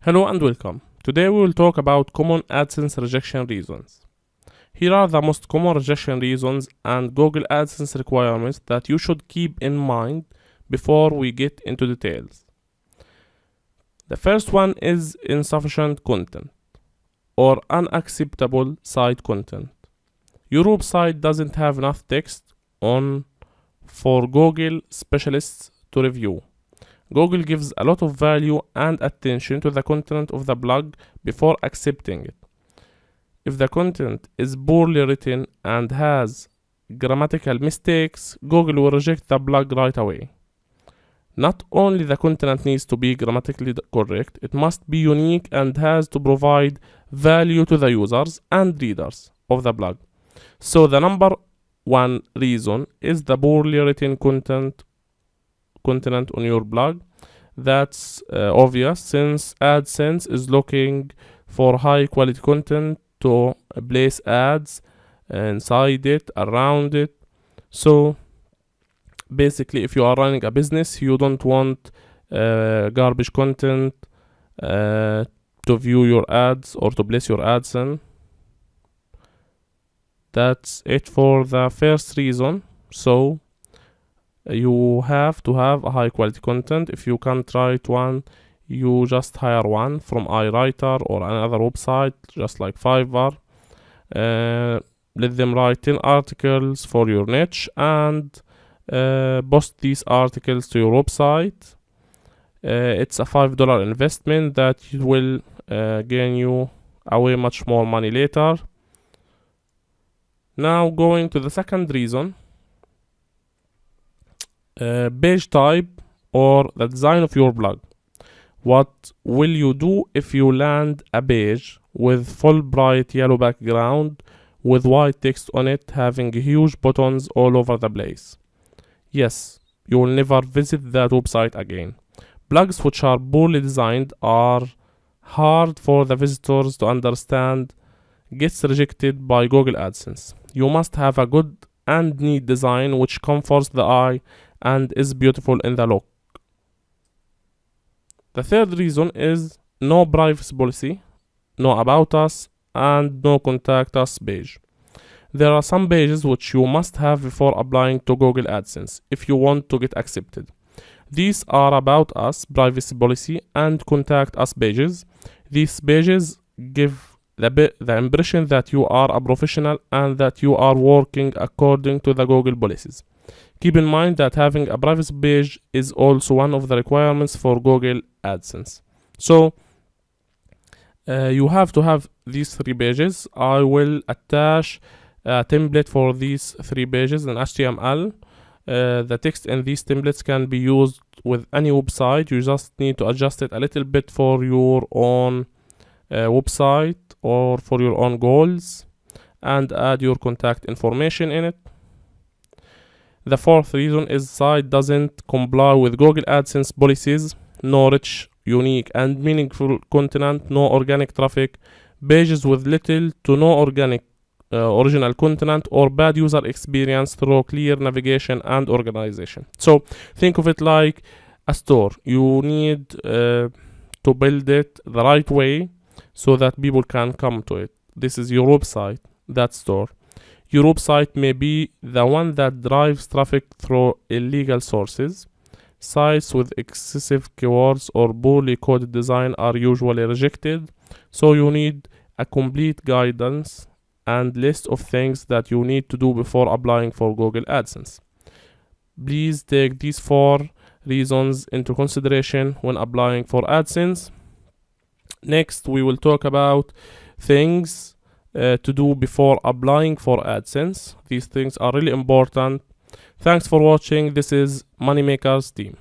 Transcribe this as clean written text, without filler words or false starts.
Hello and welcome. Today we will talk about common AdSense rejection reasons. Here are the most common rejection reasons and Google AdSense requirements that you should keep in mind before we get into details. The first one is insufficient content or unacceptable site content. Your website doesn't have enough text on for Google specialists to review. Google gives a lot of value and attention to the content of the blog before accepting it. If the content is poorly written and has grammatical mistakes, Google will reject the blog right away. Not only the content needs to be grammatically correct, it must be unique and has to provide value to the users and readers of the blog. So the number one reason is the poorly written content on your blog. That's obvious since AdSense is looking for high quality content to place ads inside it, around it. So basically, if you are running a business, you don't want garbage content to view your ads or to place your ads in. That's it for the first reason. So you have to have a high quality content. If you can't write one, you just hire one from iWriter or another website just like Fiverr. Let them write 10 articles for your niche and post these articles to your website. It's a $5 investment that will gain you away much more money later. Now going to the second reason, page type or the design of your blog. What will you do if you land a page with full bright yellow background with white text on it having huge buttons all over the place? Yes, you will never visit that website again. Blogs which are poorly designed are hard for the visitors to understand, gets rejected by Google AdSense. You must have a good and neat design which comforts the eye and is beautiful in the look. The third reason is no privacy policy, no about us, and no contact us page. There are some pages which you must have before applying to Google AdSense if you want to get accepted. These are about us, privacy policy, and contact us pages. These pages give the impression that you are a professional and that you are working according to the Google policies. Keep in mind that having a privacy page is also one of the requirements for Google AdSense. So you have to have these three pages. I will attach a template for these three pages in HTML. The text in these templates can be used with any website. You just need to adjust it a little bit for your own website or for your own goals and add your contact information in it. The fourth reason is site doesn't comply with Google AdSense policies. No rich, unique, and meaningful content, no organic traffic, pages with little to no organic original content, or bad user experience through clear navigation and organization. So think of it like a store. You need to build it the right way so that people can come to it. This is your website, that store. Your website may be the one that drives traffic through illegal sources. Sites with excessive keywords or poorly coded design are usually rejected. So you need a complete guidance and list of things that you need to do before applying for Google AdSense. Please take these 4 reasons into consideration when applying for AdSense. Next, we will talk about things to do before applying for AdSense. These things are really important. Thanks for watching. This is Moneymakers team.